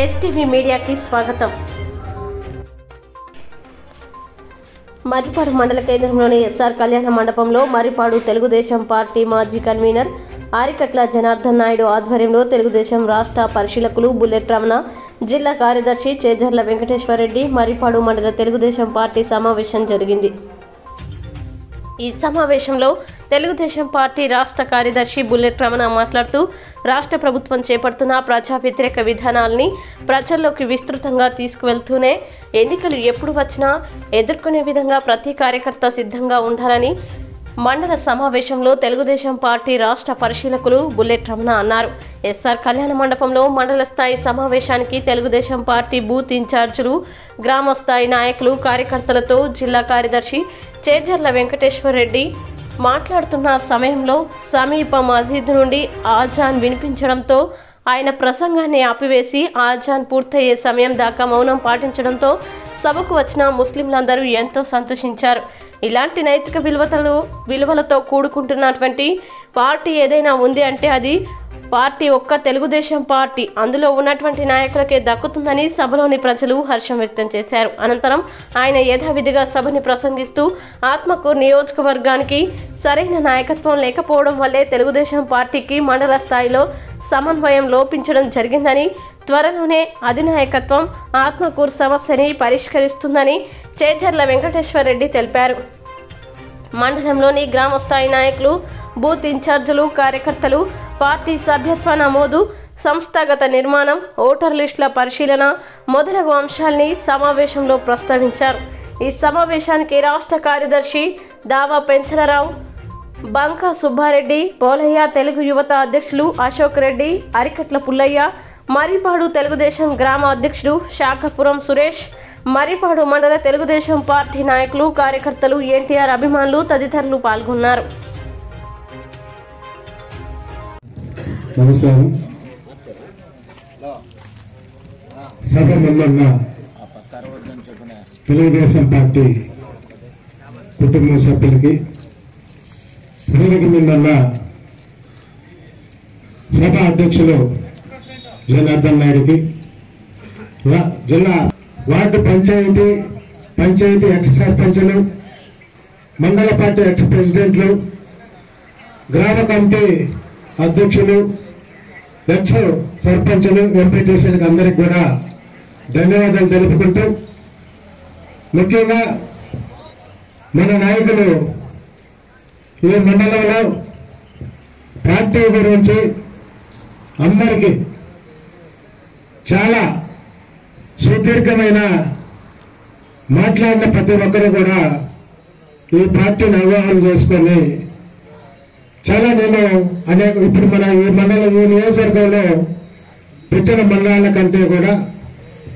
STV మీడియాకి స్వాగతం. మర్రిపాడు మండల కేంద్రంలోని ఎస్ఆర్ కళ్యాణ మండపంలో మర్రిపాడు తెలుగుదేశం పార్టీ మాజీ కన్వీనర్ ఆరికట్ల జనార్దన్ నాయుడు ఆధ్వర్యంలో తెలుగుదేశం రాష్ట్ర పరిశీలకులు బుల్లెట్ రమణ, జిల్లా కార్యదర్శి చేజర్ల వెంకటేశ్వరరెడ్డి, మర్రిపాడు మండల తెలుగుదేశం పార్టీ సమావేశం జరిగింది. ఈ సమావేశంలో తెలుగుదేశం పార్టీ రాష్ట్ర కార్యదర్శి బుల్లెట్ రమణ మాట్లాడుతూ రాష్ట్ర ప్రభుత్వం చేపడుతున్న ప్రజా వ్యతిరేక విధానాలని ప్రజల్లోకి విస్తృతంగా తీసుకువెళ్తూనే ఎన్నికలు ఎప్పుడు వచ్చినా ఎదుర్కొనే విధంగా ప్రతి కార్యకర్త సిద్ధంగా ఉండాలని మండల సమావేశంలో తెలుగుదేశం పార్టీ రాష్ట్ర పరిశీలకులు బుల్లెట్ రమణ అన్నారు. ఎస్ఆర్ కళ్యాణ మండపంలో మండల స్థాయి సమావేశానికి తెలుగుదేశం పార్టీ బూత్ ఇన్ఛార్జీలు, గ్రామ స్థాయి నాయకులు, కార్యకర్తలతో జిల్లా కార్యదర్శి చేజర్ల వెంకటేశ్వరరెడ్డి మాట్లాడుతున్న సమయంలో సమీప మసీదు నుండి ఆజాన్ వినిపించడంతో ఆయన ప్రసంగాన్ని ఆపివేసి ఆజాన్ పూర్తయ్యే సమయం దాకా మౌనం పాటించడంతో సభకు వచ్చిన ముస్లింలందరూ ఎంతో సంతోషించారు. ఇలాంటి నైతిక విలువలతో కూడుకుంటున్నటువంటి పార్టీ ఏదైనా ఉంది అంటే అది పార్టీ ఒక్క తెలుగుదేశం పార్టీ, అందులో ఉన్నటువంటి నాయకులకే దక్కుతుందని సభలోని ప్రజలు హర్షం వ్యక్తం చేశారు. అనంతరం ఆయన యథావిధిగా సభని ప్రసంగిస్తూ ఆత్మకూరు నియోజకవర్గానికి సరైన నాయకత్వం లేకపోవడం వల్లే తెలుగుదేశం పార్టీకి మండల స్థాయిలో సమన్వయం లోపించడం జరిగిందని, త్వరలోనే అధినాయకత్వం ఆత్మకూరు సమస్యని పరిష్కరిస్తుందని చేజర్ల వెంకటేశ్వరరెడ్డి తెలిపారు. మండలంలోని గ్రామ స్థాయి నాయకులు, బూత్ ఇన్ఛార్జీలు, కార్యకర్తలు పార్టీ సభ్యత్వ నమోదు, సంస్థాగత నిర్మాణం, ఓటర్ లిస్టుల పరిశీలన మొదలగు అంశాల్ని సమావేశంలో ప్రస్తావించారు. ఈ సమావేశానికి రాష్ట్ర కార్యదర్శి దావా పెంచలరావు, బంకా సుబ్బారెడ్డి, పోలయ్య, తెలుగు యువత అధ్యక్షులు అశోక్ రెడ్డి, అరికట్ల పుల్లయ్య, మర్రిపాడు తెలుగుదేశం గ్రామ అధ్యక్షుడు శాఖపురం సురేష్, మర్రిపాడు మండల తెలుగుదేశం పార్టీ నాయకులు, కార్యకర్తలు, ఎన్టీఆర్ అభిమానులు తదితరులు పాల్గొన్నారు. నమస్కారం. సభ ముందున్న తెలుగుదేశం పార్టీ కుటుంబ సభ్యులకి, వేదిక మీదున్న సభ అధ్యక్షులు జనార్దన్ నాయుడికి, జిల్లా వార్డు పంచాయతీ ఎక్స్ సర్పంచులు, మండల పార్టీ ఎక్స్ ప్రెసిడెంట్లు, గ్రామ కమిటీ అధ్యక్షులు, ఎక్స్ సర్పంచులు, ఎంపీటీసీలకు అందరికి కూడా ధన్యవాదాలు తెలుపుకుంటూ, ముఖ్యంగా మన నాయకులు ఈ మండలంలో పార్టీ గురించి అందరికీ చాలా సుదీర్ఘమైన మాట్లాడిన ప్రతి ఒక్కరు కూడా ఈ పార్టీని అవగాహన చేసుకొని చాలా ఇప్పుడు మన ఈ మండలం, ఈ నియోజకవర్గంలో పెట్టిన మండలాల కంటే కూడా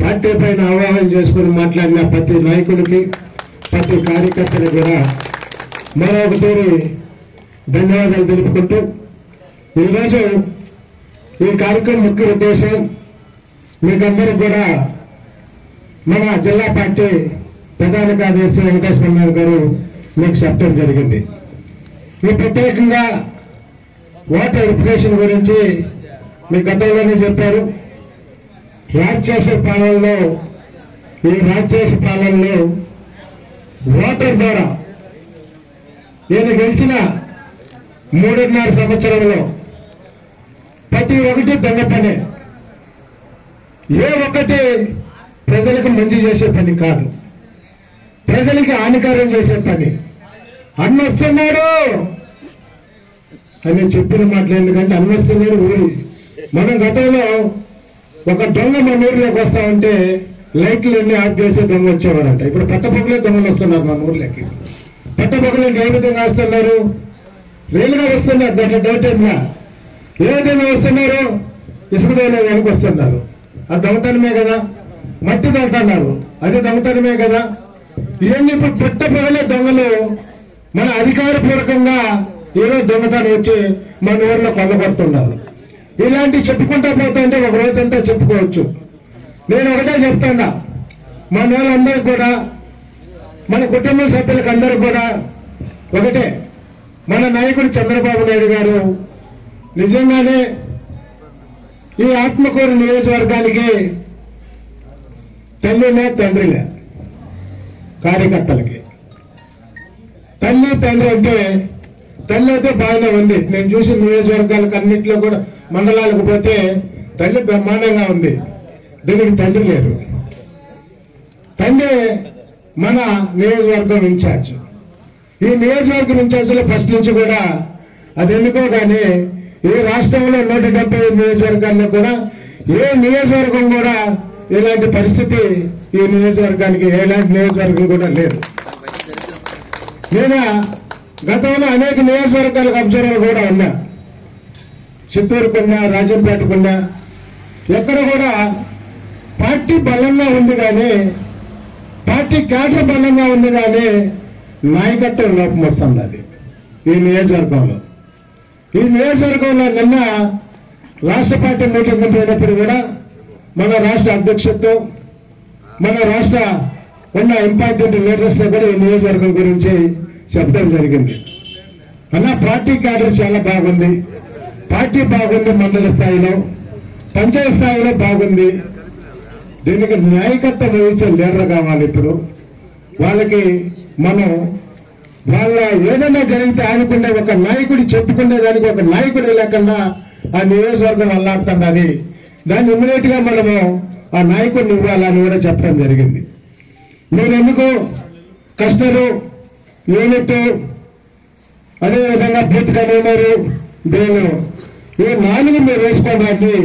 పార్టీ పైన అవగాహన చేసుకుని మాట్లాడిన ప్రతి నాయకుడికి, ప్రతి కార్యకర్తకి కూడా మరొకసారి ధన్యవాదాలు తెలుపుకుంటూ, ఈరోజు ఈ కార్యక్రమం ముఖ్య ఉద్దేశం మీకందరికి కూడా మన జిల్లా పార్టీ ప్రధాన కార్యదర్శి వెంకటేశ్వర గారు మీకు చెప్పడం జరిగింది. ఈ ప్రత్యేకంగా ఓటర్ వెరిఫికేషన్ గురించి మీ గతంలోనే చెప్పారు. రాజశేష పాలనలో ఓటర్ ద్వారా నేను గెలిచిన 3.5 సంవత్సరంలో ప్రతి ఒక్కటి దొంగ పనే. ఏ ఒక్కటి ప్రజలకు మంచి చేసే పని కాదు, ప్రజలకి హానికరం చేసే పని. అన్న వస్తున్నాడు అని చెప్పిన మాటలు, ఎందుకంటే అన్న వస్తున్నాడు ఊరి. మనం గతంలో ఒక దొంగ మన ఊర్లోకి వస్తా ఉంటే లైట్లు అన్ని ఆఫ్ చేసే దొంగ వచ్చేవాడంట. ఇప్పుడు పట్టపక్కలే దొంగలు వస్తున్నారు మన ఊర్లోకి. పట్టపక్కలే ఏ విధంగా వస్తున్నారు? రైలుగా వస్తున్నారు, దాంట్లో దౌర్జన్యంగా. ఏ విధంగా వస్తున్నారు? ఇసుక వెనక వస్తున్నారు. అది దొంగతనమే కదా. మట్టి దొంగతున్నారు, అది దొంగతనమే కదా. ఇవన్నీ ఇప్పుడు పట్టపక్కలే దొంగలు మన అధికారపూర్వకంగా ఈరోజు దొంగతనం వచ్చి మన ఊర్లో కొల్లగొడుతున్నారు. ఇలాంటివి చెప్పుకుంటా పోతుంటే ఒక రోజంతా చెప్పుకోవచ్చు. నేను ఒకటే చెప్తున్నా, మన వాళ్ళందరూ కూడా, మన కుటుంబ సభ్యులకు అందరూ కూడా ఒకటే, మన నాయకుడు చంద్రబాబు నాయుడు గారు నిజంగానే ఈ ఆత్మకూరు నియోజకవర్గానికి తల్లిలే తండ్రిలే కార్యకర్తలకి. తల్లి తండ్రి అంటే తల్లి అయితే బాగానే ఉంది. నేను చూసిన నియోజకవర్గాలకు అన్నింటిలో కూడా మండలాలకు పోతే తల్లి బ్రహ్మాండంగా ఉంది, దీనికి తండ్రి లేరు. తండ్రి మన నియోజకవర్గం ఇన్ఛార్జ్. ఈ నియోజకవర్గం ఇన్ఛార్జ్లో ఫస్ట్ నుంచి కూడా అది ఎందుకో కానీ ఈ రాష్ట్రంలో 170 నియోజకవర్గాల్లో కూడా ఏ నియోజకవర్గం కూడా ఇలాంటి పరిస్థితి ఈ నియోజకవర్గానికి ఎలాంటి నియోజకవర్గం కూడా లేదు. నేను గతంలో అనేక నియోజకవర్గాలకు అబ్జర్వర్ కూడా ఉన్నా, చిత్తూరుకున్నా, రాజంపేటకున్నా. ఎక్కడ కూడా పార్టీ బలంగా ఉంది కానీ, పార్టీ క్యాడర్ బలంగా ఉంది కానీ నాయకత్వం లోపం వస్తుంది. అది ఈ నియోజకవర్గంలో. ఈ నియోజకవర్గంలో నిన్న రాష్ట్ర పార్టీ మీటింగ్ పోయినప్పుడు కూడా మన రాష్ట్ర అధ్యక్షుడితో, మన రాష్ట్ర ఉన్న ఇంపార్టెంట్ లీడర్స్ కూడా ఈ నియోజకవర్గం గురించి చెప్పడం జరిగింది. అలా పార్టీ క్యాడర్ చాలా బాగుంది, పార్టీ బాగుంది, మండల స్థాయిలో, పంచాయతీ స్థాయిలో బాగుంది. దీనికి నాయకత్వం వహించే లీడర్ కావాలి. ఇప్పుడు వాళ్ళకి మనం వాళ్ళ ఏదైనా జరిగితే ఆదుకునే ఒక నాయకుడి చెప్పుకునే దానికి ఒక నాయకుడు లేకుండా ఆ నియోజకవర్గం అల్లాడుతున్నది. దాన్ని ఇమ్మీడియట్ గా మనము ఆ నాయకుడిని ఇవ్వాలని కూడా చెప్పడం జరిగింది. మీరు ఎందుకు కస్టరు, యూనిట్, అదేవిధంగా బూత్ కన్వీనరు, బేలు, ఈ 4 మీరు వేసుకోండి.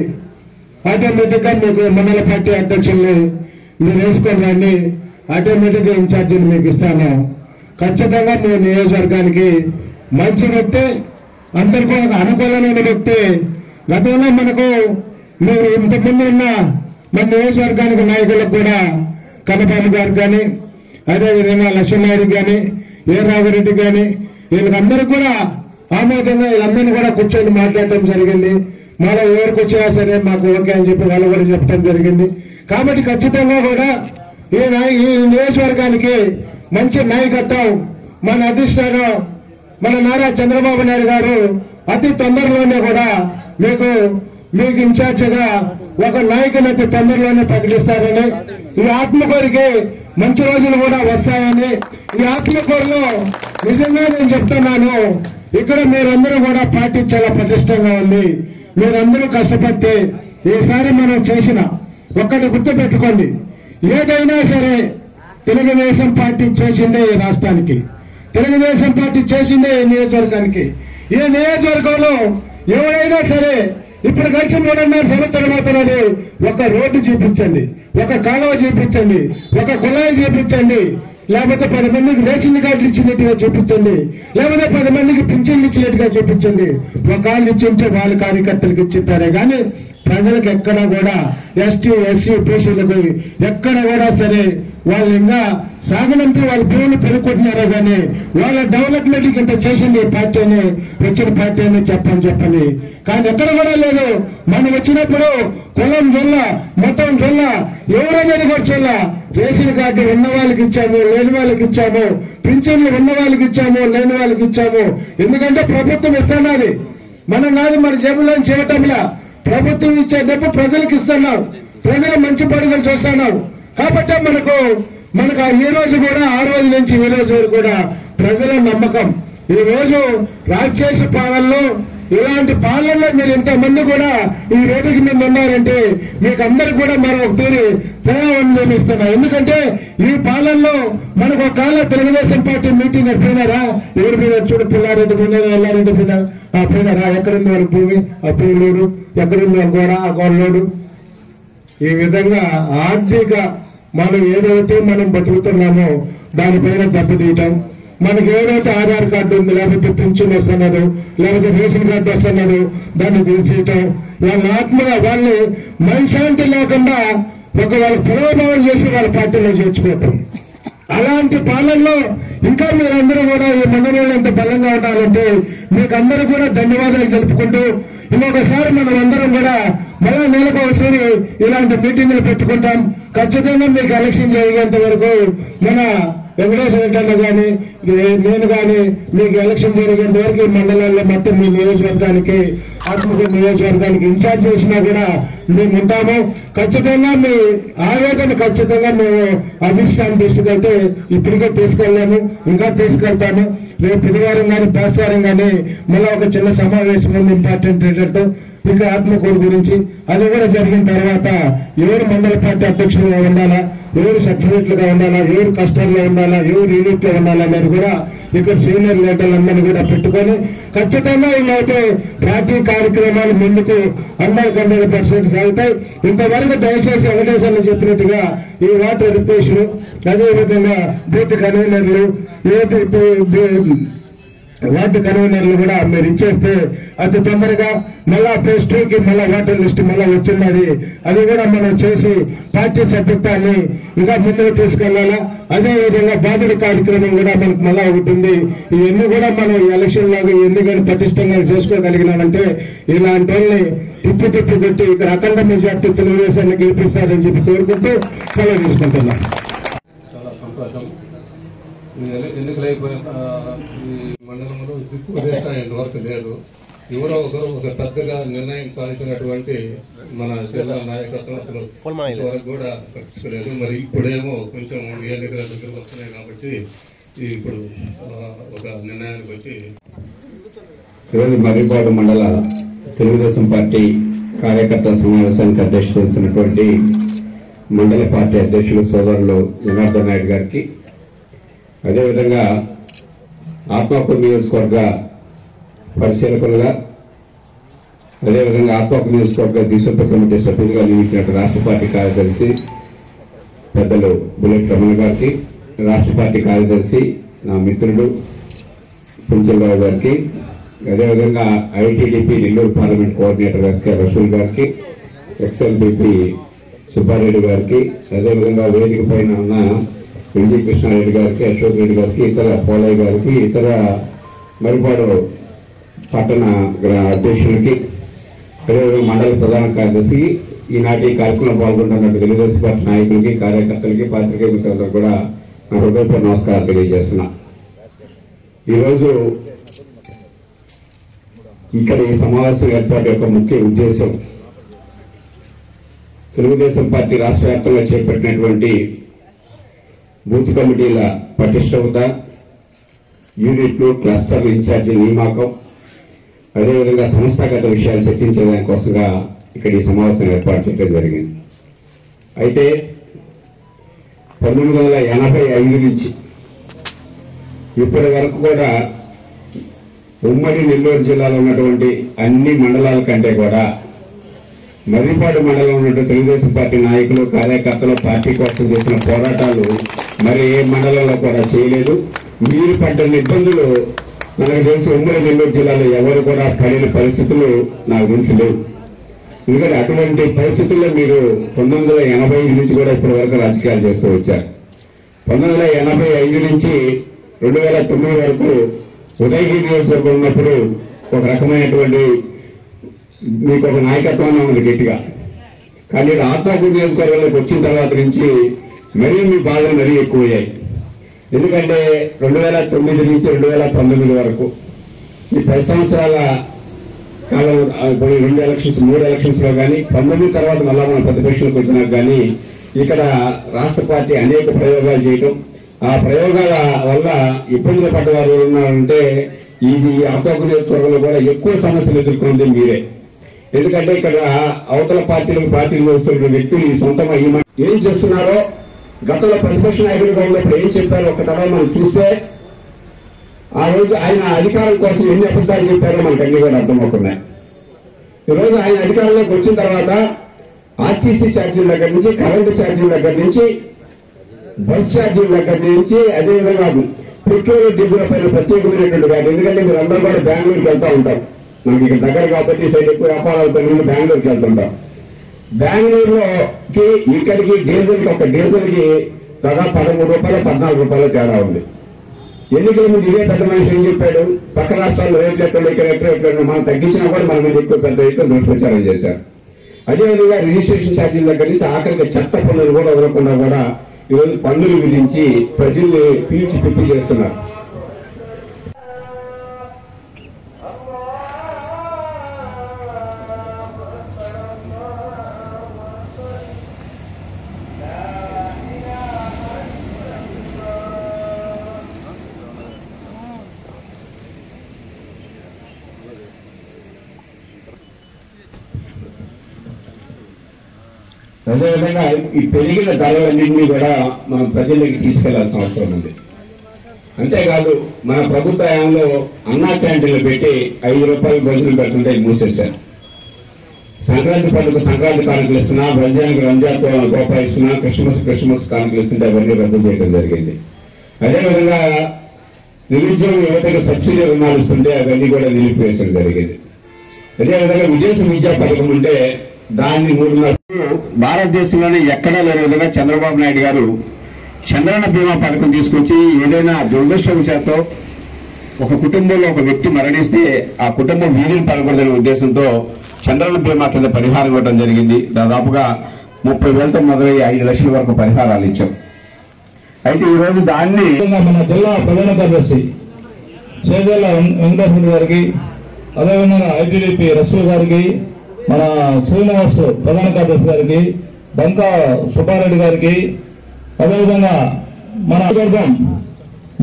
ఆటోమేటిక్ గా మీకు మండల పార్టీ అధ్యక్షుల్ని మీరు వేసుకోండి. ఆటోమేటిక్ గా ఇన్ఛార్జీని మీకు ఇస్తాను. ఖచ్చితంగా మీ నియోజకవర్గానికి మంచి వ్యక్తి, అందరికీ ఒక అనుకూలమైన వ్యక్తి. గతంలో మనకు మీరు ఇంతకుముందు ఉన్న మన నియోజకవర్గానికి నాయకులకు కూడా కనపాలి గారు కానీ, అదేవిధంగా లక్ష్మీనాయుడు కానీ, ఏ రాఘరెడ్డి కానీ, వీళ్ళందరూ కూడా ఆమోదంగా వీళ్ళందరినీ కూడా కూర్చొని మాట్లాడటం జరిగింది. మళ్ళీ ఎవరికి వచ్చినా సరే మాకు ఓకే అని చెప్పి వాళ్ళు కూడా చెప్పడం జరిగింది. కాబట్టి ఖచ్చితంగా కూడా ఈ నియోజకవర్గానికి మంచి నాయకత్వం మన అధిష్టానం మన నారా చంద్రబాబు నాయుడు గారు అతి తొందరలోనే కూడా మీకు ఇన్ఛార్జిగా ఒక నాయకుని అతి తొందరలోనే ప్రకటిస్తారని, ఈ ఆత్మకూరికి మంచి రోజులు కూడా వస్తాయని, ఈ ఆత్మకూరులో నిజంగా నేను చెప్తున్నాను, ఇక్కడ మీరందరూ కూడా పార్టీ చాలా పటిష్టంగా ఉంది. మీరందరూ కష్టపడితే ఈసారి మనం చేసిన ఒక్కటి గుర్తు పెట్టుకోండి, ఏదైనా సరే తెలుగుదేశం పార్టీ చేసిందే ఈ రాష్ట్రానికి, తెలుగుదేశం పార్టీ చేసిందే ఈ నియోజకవర్గానికి. ఈ నియోజకవర్గంలో ఎవరైనా సరే ఇప్పుడు కలిసి 3.5 సంవత్సరం అవుతున్నది, ఒక రోడ్డు చూపించండి, ఒక కాలువ చూపించండి, ఒక కుళాయి చూపించండి, లేకపోతే 10 మందికి రేషన్ కార్డులు ఇచ్చినట్టుగా చూపించండి, లేకపోతే 10 మందికి పింఛన్లు ఇచ్చినట్టుగా చూపించండి. ఒకళ్ళు ఇచ్చింటే వాళ్ళ కార్యకర్తలకు ఇచ్చిస్తారే కానీ ప్రజలకు ఎక్కడ కూడా ఎస్టీ ఎస్సీ బీసీలకు ఎక్కడ కూడా సరే వాళ్ళు ఇంకా సాగనంటూ వాళ్ళ భూములు పెరుగుకుంటున్నారో కానీ వాళ్ళ డెవలప్మెంట్కి ఇంత చేసింది పార్టీ అని, వచ్చిన పార్టీ అని చెప్పండి. కానీ ఎక్కడ కూడా లేదు. మనం వచ్చినప్పుడు కులం జిల్ల, మొత్తం జిల్ల, ఎవరైనా కూడా చూడాల. రేషన్ కార్డు ఉన్న వాళ్ళకి ఇచ్చాము, లేని వాళ్ళకి ఇచ్చాము, పింఛన్లు ఉన్న వాళ్ళకి ఇచ్చాము, లేని వాళ్ళకి ఇచ్చాము. ఎందుకంటే ప్రభుత్వం ఇస్తున్నది, మనం కాదు మన జేబులో చేయటంలా. ప్రభుత్వం ఇచ్చే డబ్బు ప్రజలకు ఇస్తున్నాం, ప్రజలు మంచి పడుదలు చూస్తున్నాం. కాబట్టి మనకు ఈ రోజు కూడా, ఆ రోజు నుంచి ఈ రోజు వరకు కూడా ప్రజల నమ్మకం. ఈ రోజు రాజశేష పాలనలో, ఇలాంటి పాలనలో మీరు ఇంతమంది కూడా ఈ వేదిక మీద ఉన్నారంటే మీకు అందరికి కూడా మనం ఒక తీరి సేవలు ఇస్తున్నాం. ఎందుకంటే ఈ పాలనలో మనకు ఒక కాల తెలుగుదేశం పార్టీ మీటింగ్ పోయినారా, ఎవరి మీద చూడు, పిల్లారెడ్డి పోయినారా, ఎల్లారెడ్డి పోయినారా, ఎక్కడుంది వాళ్ళ భూమి, ఆ పూలూరు, ఎక్కడుంది వాళ్ళ గోడ, ఆ గోడలోడు. ఈ విధంగా ఆర్థిక మనం ఏదైతే మనం బతుకుతున్నామో దానిపైన దెబ్బతీయటం, మనకి ఏదైతే ఆధార్ కార్డు ఉంది, లేకపోతే పింఛన్ వస్తున్నదో, లేకపోతే రేషన్ కార్డు వస్తున్నదో దాన్ని తీసేయటం, వాళ్ళ ఆత్మగా వాళ్ళని మనశ్శాంతి లేకుండా వాళ్ళ ప్రలోభావం చేసి వాళ్ళ పార్టీలో చేర్చుకోవటం. అలాంటి పాలనలో ఇంకా మీరందరూ కూడా ఈ మండలంలో ఎంత బలంగా ఉండాలంటే మీకు అందరూ కూడా ధన్యవాదాలు తెలుపుకుంటూ, ఇంకొకసారి మనం అందరం కూడా మళ్ళా నెలకు ఒకసారి ఇలాంటి మీటింగ్లు పెట్టుకుంటాం. ఖచ్చితంగా మీకు ఎలక్షన్ జరిగేంత వరకు మన వెంకటేశ్వర రెడ్డి అన్న కానీ నేను కానీ మీకు ఎలక్షన్ జరిగేంత వరకు మండలాల్లో మొత్తం మీ నియోజకవర్గానికి ఆత్మకూరు నియోజకవర్గానికి ఇన్ఛార్జ్ చేసినా కూడా మేము ఉంటాము. ఖచ్చితంగా మీ ఆవేదన ఖచ్చితంగా మేము అధిష్టానం దృష్టికి అయితే ఇప్పటికే తీసుకెళ్ళాము, ఇంకా తీసుకెళ్తాము. రేపు బుధవారం కానీ బేస్తవారం కానీ మళ్ళీ ఒక చిన్న సమావేశం ఉంది ఇంపార్టెంట్ ఏంటంటే ఇక్కడ ఆత్మకూరు గురించి. అది కూడా జరిగిన తర్వాత ఎవరు మండల పార్టీ అధ్యక్షులుగా ఉండాలా, ఎవరు సెక్రటరీలుగా ఉండాలా, ఎవరు కస్టర్లో ఉండాలా, ఎవరు యూనిట్ లో ఉండాలా అనేది కూడా ఇక్కడ సీనియర్ లీడర్లందరినీ కూడా పెట్టుకొని ఖచ్చితంగా ఇలాంటి పార్టీ కార్యక్రమాలు ముందుకు 100% సాగుతాయి. ఇంతవరకు దయచేసి వెంకటేశ్వర్లు చెప్పినట్టుగా ఈ వాటర్ రిపేషన్, అదేవిధంగా బూత్ కన్వీనర్లు, వార్డు కన్వీనర్లు కూడా మీరు ఇచ్చేస్తే అతి తొందరగా మళ్ళా ఫేజ్ 2కి మళ్ళా వాటర్ లిస్ట్ మళ్ళా వచ్చింది. అది కూడా మనం చేసి పార్టీ సభ్యత్వాన్ని ఇంకా ముందుకు తీసుకెళ్లాలా. అదేవిధంగా బాధుడి కార్యక్రమం కూడా మనకు మళ్ళా ఉంటుంది. ఇవన్నీ కూడా మనం ఎలక్షన్ లాగా ఎందుకని పటిష్టంగా చేసుకోగలిగినామంటే ఇలాంటి వాళ్ళని తిప్పి పెట్టి ఇక్కడ అఖండ మెజార్టీ తెలుగుదేశాన్ని గెలిపిస్తారని చెప్పి కోరుకుంటూ సెలవు తీసుకుంటున్నాం. చాలా సంతోషం. ఎన్నికలైపోయిన ఈ మండలంలో దిక్కు దేశ ఇంతవరకు లేదు. ఎవరో ఒకరు ఒక పెద్దగా నిర్ణయం సాధించినటువంటి మన జిల్లా నాయకత్వం ఇంతవరకు కూడా పట్టించుకోలేదు. మరి ఇప్పుడేమో కొంచెం ఎన్నికల దగ్గర వస్తున్నాయి కాబట్టి ఇప్పుడు ఒక నిర్ణయానికి వచ్చి ఈరోజు మర్రిపాడు మండల తెలుగుదేశం పార్టీ కార్యకర్త సమావేశానికి అధ్యక్షత వహించినటువంటి మండల పార్టీ అధ్యక్షులు సోదరులు జనార్దన్ నాయుడు గారికి, అదేవిధంగా ఆత్మకూరు నియోజకవర్గ పరిశీలకులుగా, అదేవిధంగా ఆత్మకూరు నియోజకవర్గ దిశోత్త కమిటీ సభ్యులుగా నియమించిన రాష్ట్ర పార్టీ కార్యదర్శి పెద్దలు బుల్లెట్ రమణ గారికి, రాష్ట్ర పార్టీ కార్యదర్శి నా మిత్రుడు పుంచలరావు గారికి, అదేవిధంగా ఐటీడీపీ నెల్లూరు పార్లమెంట్ కోఆర్డినేటర్ గారికి రసూల్ గారికి, ఎక్స్ఎల్బీపీ సుబ్బారెడ్డి గారికి, అదేవిధంగా వేదిక పైన ఉన్న విజయ కృష్ణారెడ్డి గారికి, అశోక్ రెడ్డి గారికి, ఇతర పోలయ్య గారికి, ఇతర మరిపాడు పట్టణ అధ్యక్షులకి, అదేవిధంగా మండల ప్రధాన కార్యదర్శికి, ఈనాటి కార్యక్రమంలో పాల్గొంటున్న తెలుగుదేశం పార్టీ నాయకులకి, కార్యకర్తలకి, పాత్రికేయ మిత్రులందరూ కూడా నా హృదయపూర్వక నమస్కారాలు తెలియజేస్తున్నా. ఈరోజు ఇక్కడ ఈ సమావేశం ఏర్పాటు యొక్క ముఖ్య ఉద్దేశం తెలుగుదేశం పార్టీ రాష్ట్ర వ్యాప్తంగా చేపట్టినటువంటి బూత్ కమిటీల పటిష్టత, యూనిట్లు, క్లస్టర్ ఇన్ఛార్జి నియామకం, అదేవిధంగా సంస్థాగత విషయాలు చర్చించడానికి కోసంగా ఇక్కడ ఈ సమావేశం ఏర్పాటు చేయడం జరిగింది. అయితే 1985 నుంచి ఇప్పటి వరకు కూడా ఉమ్మడి నెల్లూరు జిల్లాలో ఉన్నటువంటి అన్ని మండలాల కంటే కూడా మర్రిపాడు మండలంలో ఉన్నటువంటి తెలుగుదేశం పార్టీ నాయకులు, కార్యకర్తలు పార్టీ కోసం చేసిన పోరాటాలు మరి ఏ మండలంలో కూడా చేయలేదు. మీరు పడ్డ ఇబ్బందులు మనకు తెలిసి ఉమ్మడి నెల్లూరు జిల్లాలో ఎవరు కూడా పడిన పరిస్థితులు నాకు తెలిసి లేవు. ఎందుకంటే అటువంటి పరిస్థితుల్లో మీరు 1985 నుంచి కూడా ఇప్పటి వరకు రాజకీయాలు చేస్తూ వచ్చారు. 1985 నుంచి 2009 వరకు ఉదయగిరి నియోజకవర్గం ఉన్నప్పుడు ఒక రకమైనటువంటి మీకు ఒక నాయకత్వం ఉంది గట్టిగా. కానీ ఆత్మకూరు నియోజకవర్గంలోకి వచ్చిన తర్వాత నుంచి మరీ మీ బాధలు మరీ ఎక్కువయ్యాయి. ఎందుకంటే 2009 నుంచి 2019 వరకు ఈ 10 సంవత్సరాల కాలం 2 ఎలక్షన్స్ 3 ఎలక్షన్స్ లో కానీ 19 తర్వాత మళ్ళా మన ప్రతిపక్షాలకు వచ్చినా కానీ ఇక్కడ రాష్ట్ర పార్టీ అనేక ప్రయోగాలు చేయటం, ఆ ప్రయోగాల వల్ల ఇబ్బందులు పడ్డవారు ఉన్నారంటే ఇది ఆత్మకూరు నియోజకవర్గంలో కూడా ఎక్కువ సమస్యలు ఎదుర్కొంది మీరే. ఎందుకంటే ఇక్కడ అవతల పార్టీలు వస్తున్న వ్యక్తులు ఈ సొంతంగా ఏం చేస్తున్నారో గతంలో ప్రతిపక్ష నాయకుడిగా ఉన్నప్పుడు ఏం చెప్పారో ఒక తరం మనం చూస్తే ఆ రోజు ఆయన అధికారం కోసం ఎన్ని అబద్ధాలు చెప్పారో మనకు అన్ని కూడా అర్థమవుతున్నాయి. ఈరోజు ఆయన అధికారంలోకి వచ్చిన తర్వాత ఆర్టీసీ ఛార్జీల దగ్గర నుంచి, కరెంటు ఛార్జీల దగ్గర నుంచి, బస్ ఛార్జీల దగ్గర నుంచి, అదేవిధంగా పెట్రోల్ డీజిల్ పైన ప్రత్యేకమైనటువంటి కాదు. ఎందుకంటే మీరు అందరూ కూడా బెంగళూరుకి వెళ్తూ ఉంటాం. మనకి ఇక్కడ దగ్గర కాబట్టి సైడ్ ఎక్కువ వ్యాపారాలతో బెంగళూరుకి వెళ్తుంటాం. బెంగళూరులోకి ఇక్కడికి డీజిల్కి ఒక డీజిల్కి దాదాపు 13 రూపాయలు 14 రూపాయలు తేడా ఉంది. ఎన్నికల ముందు ఇదే పెద్ద మనిషి ఏం చెప్పాడు, పక్క రాష్ట్రాల్లో రేట్లు ఎక్కడ ఇక్కడ ఎక్కడ మనం తగ్గించినా కూడా మన మీద ఎక్కువ పెద్ద ఎత్తున దుష్ప్రచారం చేశారు. అదేవిధంగా రిజిస్ట్రేషన్ ఛార్జీల దగ్గర నుంచి ఆఖరికి చెత్త పన్నులు కూడా వదలకుండా కూడా ఈరోజు పన్నులు విధించి ప్రజల్ని పీల్చి పిప్పి చేస్తున్నారు. అదేవిధంగా ఈ పెరిగిన ధరలన్నింటినీ కూడా మనం ప్రజలకి తీసుకెళ్లాల్సిన అవసరం ఉంది. అంతేకాదు మన ప్రభుత్వ హయాంలో అన్నా క్యాంటీన్లు పెట్టి 5 రూపాయలు భోజనం పెడుతుంటే మూసేశారు. సంక్రాంతి పండుగ సంక్రాంతి కానుకలు ఇస్తున్నా, రంజాన్కి రంజాన్ రూపాయలు ఇస్తున్నా, క్రిస్మస్ కానుకలు ఇస్తుంటే అవన్నీ రద్దు చేయడం జరిగింది. అదేవిధంగా నిరుద్యోగ యువతకు సబ్సిడీ రుణాలు ఇస్తుంటే అవన్నీ కూడా నిలిపివేయడం జరిగింది. అదేవిధంగా విదేశ విద్యా పథకం ఉంటే దాన్ని 3.5 భారతదేశంలోనే ఎక్కడా లేని విధంగా చంద్రబాబు నాయుడు గారు చంద్రన్న బీమా పథకం తీసుకొచ్చి ఏదైనా దురదృష్టవశాత్తు ఒక కుటుంబంలో ఒక వ్యక్తి మరణిస్తే ఆ కుటుంబం వీధిని పడకూడదనే ఉద్దేశంతో చంద్రన్న బీమా కింద పరిహారం ఇవ్వడం జరిగింది. దాదాపుగా 30,000తో మొదలై 5 లక్షల వరకు పరిహారాలు ఇచ్చాం. అయితే ఈ రోజు దాన్ని మన జిల్లా ప్రధాన కార్యదర్శి చేజల్ల వెంకటేశ్వర గారికి, అదేవిధంగా ఐటీడీపీ రసూల్ గారికి, మన శ్రీనివాస్ ప్రధాన కార్యదర్శి గారికి, బంకా సుబ్బారెడ్డి గారికి, అదేవిధంగా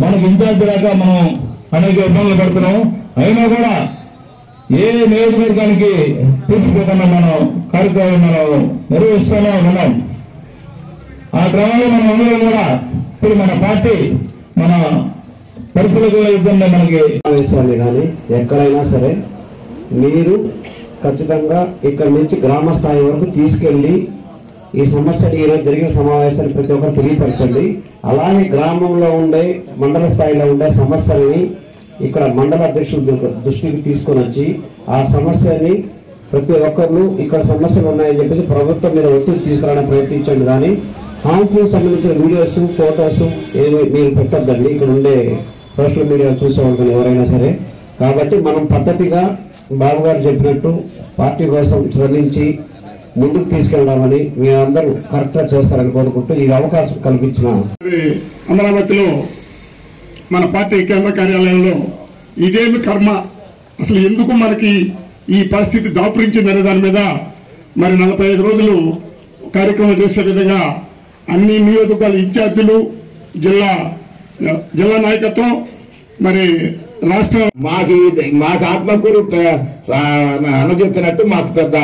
మనకు ఇన్ఛార్జ్ రాక మనం అనేక ఇబ్బందులు పడుతున్నాం. అయినా కూడా ఏ నియోజకవర్గానికి తీసుకోకుండా మనం కార్యక్రమం మనం నిర్వహిస్తూనే ఉన్నాం. ఆ క్రమంలో మనం అందరం కూడా ఇప్పుడు మన పార్టీ మన పరిస్థితులు ఇబ్బంది మనకి సమావేశాలు కానీ ఎక్కడైనా సరే మీరు ఖచ్చితంగా ఇక్కడి నుంచి గ్రామ స్థాయి వరకు తీసుకెళ్లి ఈ సమస్యని ఈరోజు జరిగిన సమావేశాన్ని ప్రతి ఒక్కరు తెలియపరచండి. అలానే గ్రామంలో ఉండే మండల స్థాయిలో ఉండే సమస్యలని ఇక్కడ మండల అధ్యక్షుల దృష్టికి తీసుకొని వచ్చి ఆ సమస్యని ప్రతి ఒక్కరు ఇక్కడ సమస్యలు ఉన్నాయని చెప్పేసి ప్రభుత్వం మీద ఒత్తిడి తీసుకురావడానికి ప్రయత్నించండి. కానీ హార్మ్ఫుల్ సంబంధించిన వీడియోస్ ఫోటోస్ ఏమి మీరు పెట్టొద్దండి ఇక్కడ ఉండే సోషల్ మీడియా చూసేవాళ్ళు ఎవరైనా సరే. కాబట్టి మనం పద్ధతిగా బాబు గారు చెప్పినట్టు పార్టీ కోసం శ్రమించి ముందుకు తీసుకెళ్దామని మీ అందరూ కరెక్ట్ గా చేస్తారని కోరుకుంటూ ఈ అవకాశం కల్పించిన అమరావతిలో మన పార్టీ కేంద్ర కార్యాలయంలో ఇదేమి కర్మ, అసలు ఎందుకు మనకి ఈ పరిస్థితి దాపురించిందనే దాని మీద మరి 45 రోజులు కార్యక్రమం చేసే విధంగా అన్ని నియోజకవర్గాల ఇన్ఛార్జీలు, జిల్లా నాయకత్వం, మరి రాష్ట్ర మాకు ఆత్మకూరు అన్న చెప్పినట్టు మాకు పెద్ద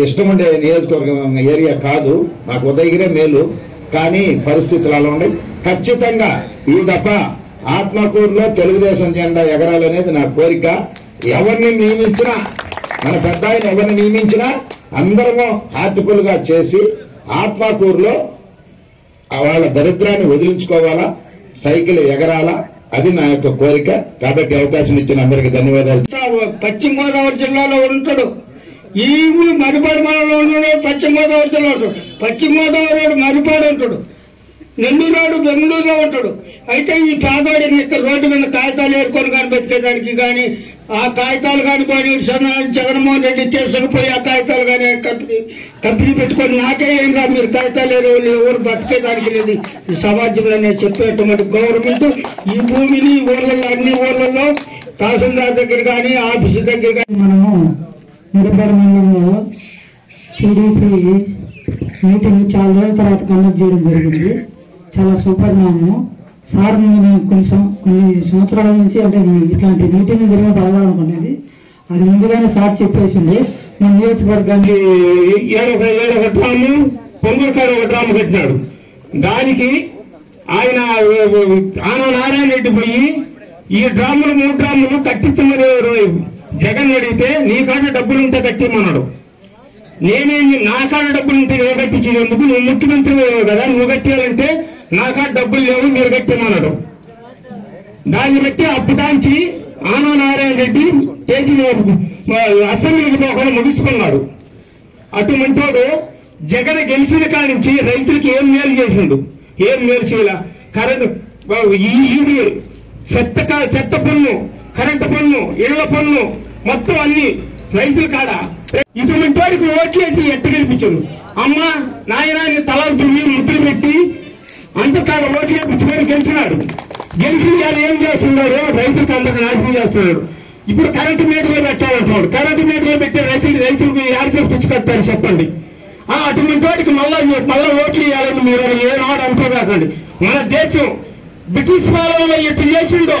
ఇష్టం ఉండే నియోజకవర్గం ఏరియా కాదు, మాకు ఉదయగిరే మేలు. కానీ పరిస్థితులు అలా ఉన్నాయి. ఖచ్చితంగా ఈ దఫ ఆత్మకూరులో తెలుగుదేశం జెండా ఎగరాలనేది నా కోరిక. ఎవరిని నియమించినా, మన పెద్ద ఆయన ఎవరిని నియమించినా అందరము ఆర్టికల్గా చేసి ఆత్మకూరులో వాళ్ళ దరిద్రాన్ని వదిలించుకోవాలా, సైకిల్ ఎగరాలా, అది నా యొక్క కోరిక. కాబట్టి అవకాశం ఇచ్చిన అందరికీ ధన్యవాదాలు. పశ్చిమ గోదావరి జిల్లాలో ఉంటాడు, ఈ మరిపాడు మండలంలో ఉంటాడు, పశ్చిమ గోదావరి జిల్లా ఉంటాడు. పశ్చిమ గోదావరి మరిపాడు ఉంటాడు, నెల్లూరు బెంగళూరులో ఉంటాడు. అయితే ఈ పేదవాడిని ఇక్కడ రోడ్డు మీద కాగితాలు ఏరుకొని కానీ బతికేదానికి కానీ ఆ కాగితాలు కానిపోయి జగన్మోహన్ రెడ్డి తీసుకుపోయి ఆ కాగితాలు కానీ కంపెనీ పెట్టుకొని నాకే ఏం కాదు, మీరు కాగితాలు ఎవరు బతికేదానికి లేదు. ఈ సమాజంలో చెప్పేటువంటి గవర్నమెంట్ ఈ భూమిని ఊర్లలో అన్ని ఊర్లలో తహసీల్దార్ దగ్గర కానీ ఆఫీసు దగ్గర కానీ మనము నిరుపేద మండలంలో టీడీపీ మీటింగ్ చాలా రోజుల తర్వాత కండక్ట్ చేయడం జరిగింది. చాలా సుపరిణామం. సార్ నేను కొన్ని సంవత్సరాల నుంచి అంటే ఇట్లాంటి మీటింగ్ జరిగినప్పుడు అడగాలనుకునేది, అది ముందుగానే సార్ చెప్పేసింది. మన నియోజకవర్గానికి ఏడొక డ్రాము పొంగూరుకాడ ఒక డ్రాము కట్టినాడు. దానికి ఆయన నారాయణ రెడ్డి పోయి ఈ డ్రాములు 3 డ్రాములు కట్టించమని జగన్ అడిగితే నీ కాడ డబ్బులుంటే కట్టిమన్నాడు. నేనేమి నా కాడ డబ్బులుంటే నేను కట్టించేందుకు, నువ్వు ముఖ్యమంత్రి కదా, నువ్వు కట్టాలంటే నా కాడ డబ్బులు లేవు, మీరు కట్టిమన్నాడు. దాన్ని బట్టి అప్పుడాంచి నారాయణ రెడ్డి అసెంబ్లీకి పోకుండా ముగించుకున్నాడు. అటువంటి వాడు జగన్ గెలిచిన కాడి నుంచి రైతులకి ఏం మేలు చేసిండు, ఏం మేలు చేయాల. కరెంటు చెత్త పన్ను, కరెంటు పన్ను, ఇళ్ల పన్ను మొత్తం అన్ని రైతుల కాడ. ఇటువంటి వాడికి ఓట్లేసి ఎట్ట గెలిపించారు. అమ్మ నాయనాన్ని తల దుమ్మి ముద్దులు పెట్టి అంతకాడ ఓట్లు వేయించుకొని గెలిచినాడు. గెలిచి వాళ్ళు ఏం చేస్తున్నాడు? రైతులకు అందరికీ నాశనం చేస్తున్నాడు. ఇప్పుడు కరెంటు మీటర్లో పెట్టాలంటున్నాడు. కరెంటు మీటర్లో పెట్టే రైతులకు యాడికి పుచ్చుకొస్తారు చెప్పండి. అటువంటి వాటికి మళ్ళా ఓట్లు ఇవ్వాలని మీరు ఏనాడు అనుకోకండి. మన దేశం బ్రిటిష్ పాలనలో ఎటు చేసిండో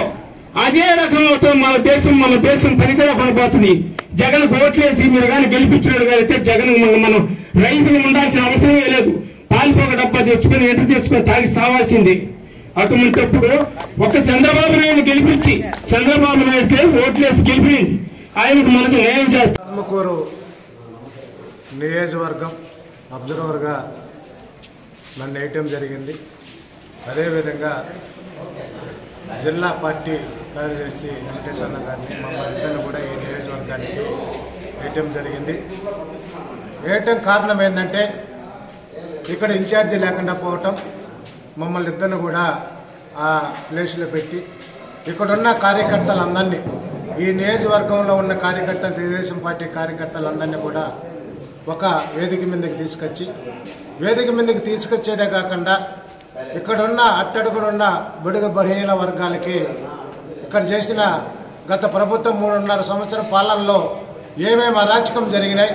అదే రకంతో మన దేశం పనికిరాకుండా పోతుంది. జగన్ ఓట్లేసి మీరు కానీ గెలిపించినాడు అయితే జగన్ మనం రైతులు ఉండాల్సిన అవసరమే లేదు. పాలిపోక డబ్బా తెచ్చుకొని ఎంటర్ తెచ్చుకొని తాగి సావాల్సింది. అటువంటిప్పుడు ఒక చంద్రబాబు నాయుడు గెలిపించి చంద్రబాబు నాయుడుకి ఓట్లేసి గెలిపి ఆయనకు మనకు న్యాయం చేస్తారు. ఆత్మకూరు నియోజకవర్గం అబ్జర్వర్గా నన్ను వేయటం జరిగింది. అదేవిధంగా జిల్లా పార్టీ కార్యదర్శి వెంకటేశ్వర గారిని మమ్మల్ని కూడా ఈ నియోజకవర్గానికి వేయటం జరిగింది. వేయటం కారణం ఏంటంటే ఇక్కడ ఇన్ఛార్జి లేకుండా పోవటం, మమ్మల్ని ఇద్దరిని కూడా ఆ ప్లేస్లో పెట్టి ఇక్కడున్న కార్యకర్తలందరినీ, ఈ నియోజకవర్గంలో ఉన్న కార్యకర్తలు, తెలుగుదేశం పార్టీ కార్యకర్తలందరినీ కూడా ఒక వేదిక మీదకి తీసుకొచ్చేదే కాకుండా ఇక్కడున్న అట్టడుగునున్న బడుగు బలహీన వర్గాలకి ఇక్కడ చేసిన గత ప్రభుత్వం 3.5 సంవత్సరం పాలనలో ఏమేమి అరాచకం జరిగినాయి,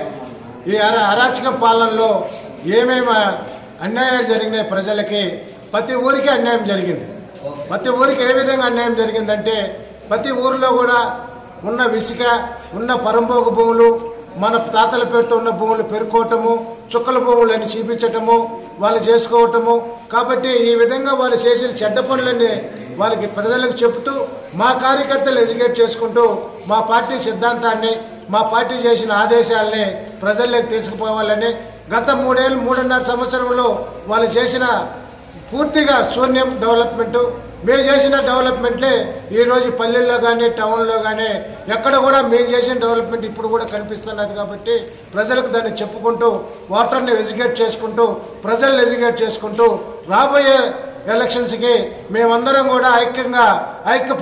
ఈ అరాచక పాలనలో ఏమేమి అన్యాయాలు జరిగినాయి ప్రజలకి, ప్రతి ఊరికి అన్యాయం జరిగింది. ప్రతి ఊరికి ఏ విధంగా అన్యాయం జరిగిందంటే ప్రతి ఊరిలో కూడా ఉన్న ఇసుక, ఉన్న పరంపోగు భూములు, మన తాతల పేరుతో ఉన్న భూములు పెరుకోవటము, చుక్కల భూములు అని చూపించటము, వాళ్ళు చేసుకోవటము. కాబట్టి ఈ విధంగా వాళ్ళు చేసిన చెడ్డ పనులన్నీ వాళ్ళకి ప్రజలకు చెబుతూ మా కార్యకర్తలు ఎడ్యుకేట్ చేసుకుంటూ మా పార్టీ సిద్ధాంతాన్ని, మా పార్టీ చేసిన ఆదేశాలని ప్రజల్లోకి తీసుకుపోవాలని గత 3.5 సంవత్సరంలో వాళ్ళు చేసిన పూర్తిగా శూన్యం డెవలప్మెంటు. మేము చేసిన డెవలప్మెంట్లే ఈరోజు పల్లెల్లో కానీ టౌన్లో కానీ ఎక్కడ కూడా మేము చేసిన డెవలప్మెంట్ ఇప్పుడు కూడా కనిపిస్తున్నది. కాబట్టి ప్రజలకు దాన్ని చెప్పుకుంటూ, ఓటర్ని ఎడ్యుకేట్ చేసుకుంటూ, ప్రజల్ని ఎడ్యుకేట్ చేసుకుంటూ రాబోయే ఎలక్షన్స్కి మేమందరం కూడా ఐక్య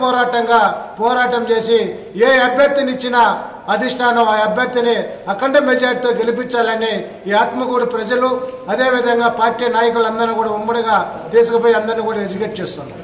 పోరాటం చేసి ఏ అభ్యర్థిని ఇచ్చినా అధిష్టానం ఆ అభ్యర్థిని అఖండ మెజార్టీతో గెలిపించాలని ఈ ఆత్మకూరు ప్రజలు, అదేవిధంగా పార్టీ నాయకులందరినీ కూడా ఉమ్మడిగా తీసుకుపోయి అందరినీ కూడా ఎడ్యుకేట్ చేస్తున్నారు.